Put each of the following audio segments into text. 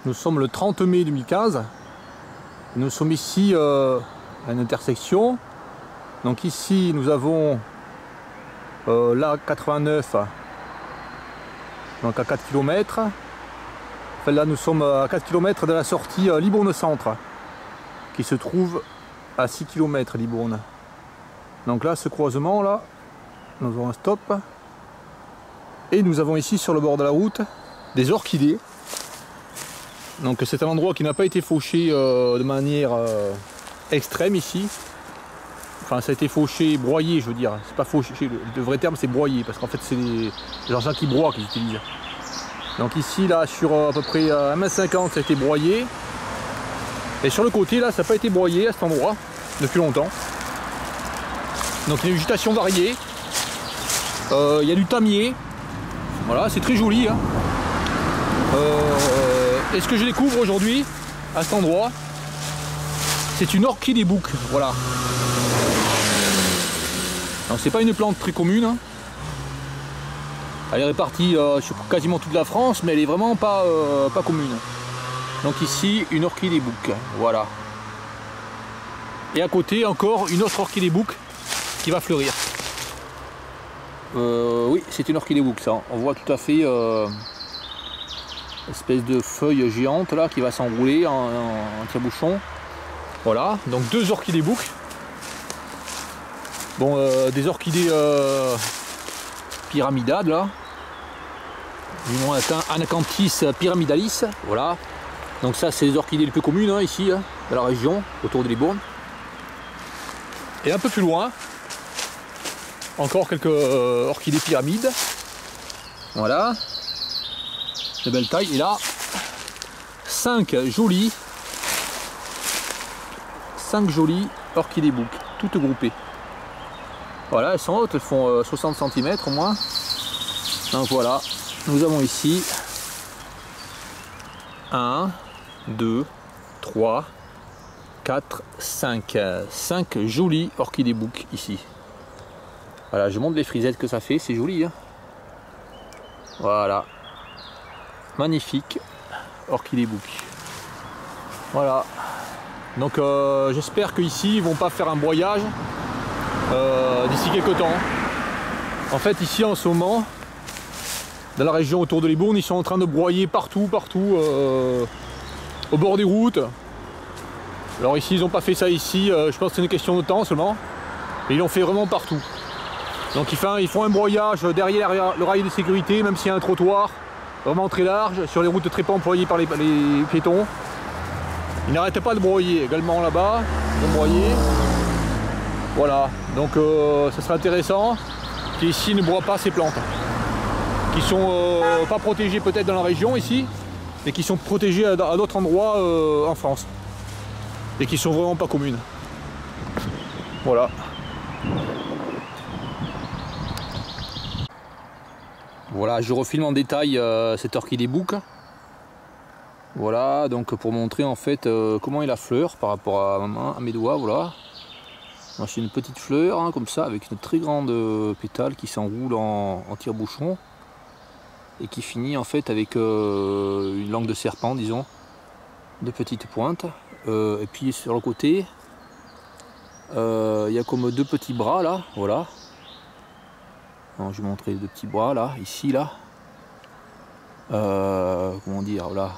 Nous sommes le 30 mai 2015. Nous sommes ici à une intersection. Donc ici nous avons la 89, donc à 4 km. Enfin, là nous sommes à 4 km de la sortie Libourne Centre, qui se trouve à 6 km Libourne. Donc là, ce croisement là, nous avons un stop. Et nous avons ici sur le bord de la route des orchidées. Donc c'est un endroit qui n'a pas été fauché de manière extrême ici. Enfin, ça a été fauché, broyé, je veux dire. C'est pas fauché, le vrai terme c'est broyé, parce qu'en fait c'est les engins qui broient qu'ils utilisent. Donc ici, là, sur à peu près 1,50 m, ça a été broyé. Et sur le côté, là, ça n'a pas été broyé à cet endroit, depuis longtemps. Donc il y a une végétation variée. Il y a du tamier. Voilà, c'est très joli. Hein. Et ce que je découvre aujourd'hui, à cet endroit, c'est une orchidée bouc. Voilà. Donc c'est pas une plante très commune. Hein. Elle est répartie sur quasiment toute la France, mais elle est vraiment pas commune. Donc ici, une orchidée bouc. Voilà. Et à côté, encore une autre orchidée bouc qui va fleurir. Oui, c'est une orchidée bouc, ça. On voit tout à fait espèce de feuille géante là qui va s'enrouler en tire-bouchon. Voilà, donc deux orchidées bouc. Bon, des orchidées pyramidales là. Du nom latin Anacanthis pyramidalis. Voilà. Donc ça, c'est les orchidées les plus communes hein, ici, hein, dans la région, autour de Libourne. Et un peu plus loin, encore quelques orchidées pyramides. Voilà. De belle taille. Et là, 5 jolies orchidées bouc, toutes groupées. Voilà, elles sont hautes, elles font 60 cm au moins. Donc voilà, nous avons ici 1, 2, 3, 4, 5. 5 jolies orchidées bouc ici. Voilà, je montre les frisettes que ça fait, c'est joli. Hein, voilà. Magnifique orchidée bouc. Voilà. Donc j'espère qu'ici ils vont pas faire un broyage d'ici quelques temps. En fait ici en ce moment, dans la région autour de Libourne, ils sont en train de broyer partout au bord des routes. Alors ici ils n'ont pas fait ça ici, je pense que c'est une question de temps seulement. Et ils l'ont fait vraiment partout. Donc ils font un broyage derrière le rail de sécurité, même s'il y a un trottoir vraiment très large, sur les routes très peu employées par les piétons. Ils n'arrêtent pas de broyer, également là-bas, ils vont broyer. Voilà, donc ça serait intéressant qu'ici ne broient pas ces plantes, qui sont pas protégées peut-être dans la région ici, mais qui sont protégées à d'autres endroits en France, et qui sont vraiment pas communes. Voilà. Voilà, je refilme en détail cette orchidée bouc. Voilà, donc pour montrer en fait comment est la fleur par rapport à mes doigts. Voilà. C'est une petite fleur hein, comme ça, avec une très grande pétale qui s'enroule en tire-bouchon et qui finit en fait avec une langue de serpent, disons, de petites pointes. Et puis sur le côté, il y a comme deux petits bras là, voilà. Alors, je vais montrer les deux petits bras là, ici là. Comment dire, voilà.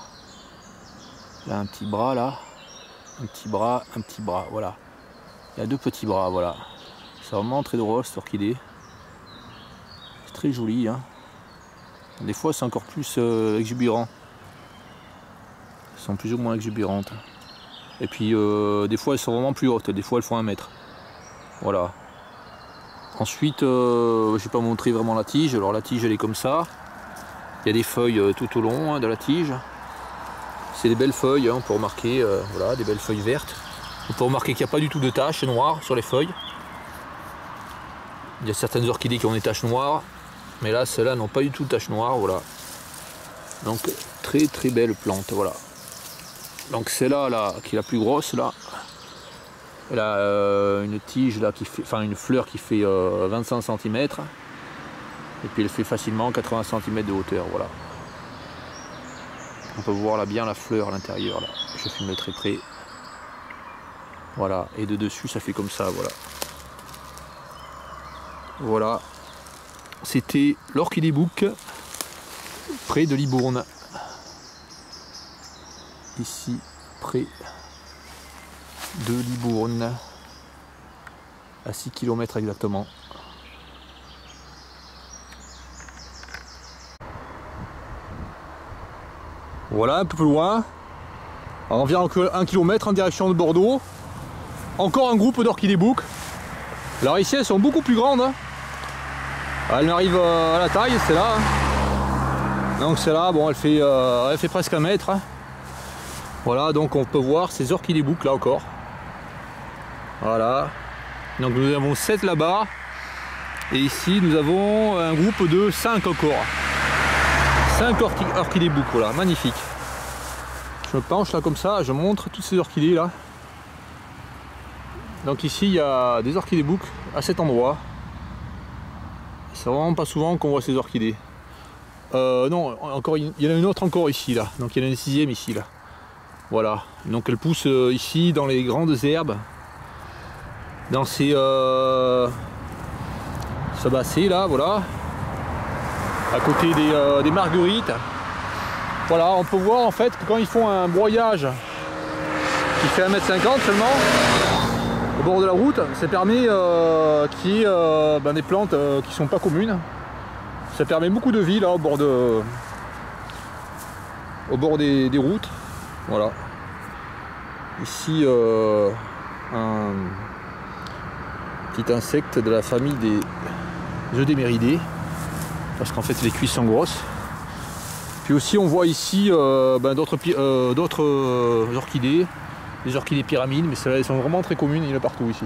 Là un petit bras là, un petit bras, voilà. Il y a deux petits bras, voilà. C'est vraiment très drôle cette orchidée. C'est très joli, hein. Des fois c'est encore plus exubérant. Elles sont plus ou moins exubérantes. Et puis des fois elles sont vraiment plus hautes, des fois elles font 1 mètre. Voilà. Ensuite, je ne vais pas montrer vraiment la tige. Alors la tige elle est comme ça. Il y a des feuilles tout au long hein, de la tige. C'est des belles feuilles, hein, on peut remarquer, voilà, des belles feuilles vertes. On peut remarquer qu'il n'y a pas du tout de taches noires sur les feuilles. Il y a certaines orchidées qui ont des taches noires, mais là, celles-là n'ont pas du tout de taches noires, voilà. Donc, très très belle plante, voilà. Donc celle-là, là, qui est la plus grosse, là, elle a une tige, là, qui fait, enfin une fleur qui fait 25 cm. Et puis elle fait facilement 80 cm de hauteur, voilà. On peut voir là bien la fleur à l'intérieur. Là, je filme de très près. Voilà, et de dessus ça fait comme ça, voilà. Voilà, c'était l'Orchidée Book près de Libourne. Ici, près de Libourne, à 6 km exactement. Voilà, un peu plus loin, environ 1 km en direction de Bordeaux. Encore un groupe d'Orchidée Book. Alors ici elles sont beaucoup plus grandes. Elles arrivent à la taille, c'est là. Donc c'est là, bon elle fait presque 1 mètre. Voilà, donc on peut voir ces Orchidée Book là encore. Voilà. Donc nous avons 7 là-bas. Et ici nous avons un groupe de 5 encore. 5 Orchidée Book, voilà, magnifique. Je me penche là comme ça, je montre toutes ces orchidées là. Donc ici il y a des Orchidée Book à cet endroit. C'est vraiment pas souvent qu'on voit ces orchidées. Non, encore, il y en a une autre encore ici là. Donc il y en a une 6e ici là. Voilà. Donc elle pousse ici dans les grandes herbes. Dans ces sabacées là, voilà. À côté des marguerites. Voilà, on peut voir en fait que quand ils font un broyage qui fait 1,50 m seulement, au bord de la route, ça permet qu'il y ait des plantes qui sont pas communes. Ça permet beaucoup de vie là au bord des routes. Voilà. Ici un petit insecte de la famille des Eudéméridés, parce qu'en fait les cuisses sont grosses. Puis aussi on voit ici d'autres orchidées. Des orchidées pyramides, mais celles-là elles sont vraiment très communes, il y en a partout ici.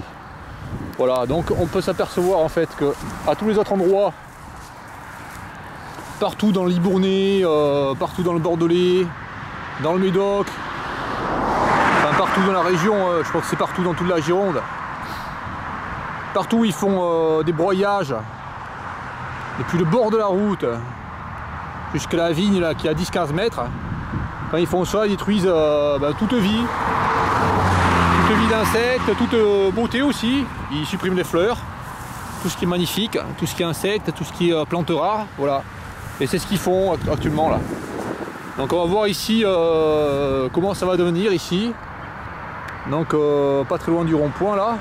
Voilà, donc on peut s'apercevoir en fait que à tous les autres endroits, partout dans le Libournais, partout dans le Bordelais, dans le Médoc, enfin partout dans la région, je crois que c'est partout dans toute la Gironde, partout ils font des broyages depuis le bord de la route jusqu'à la vigne là, qui est à 10-15 mètres. Quand ils font ça, ils détruisent toute vie d'insectes, toute beauté aussi. Ils suppriment les fleurs, tout ce qui est magnifique, tout ce qui est insectes, tout ce qui est plantes rares, voilà. Et c'est ce qu'ils font actuellement là. Donc on va voir ici comment ça va devenir ici. Donc pas très loin du rond-point là.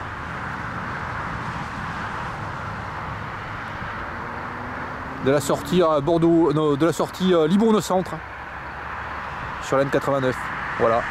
De la sortie à Bordeaux, non, de la sortie Libourne Centre sur la N89. Voilà.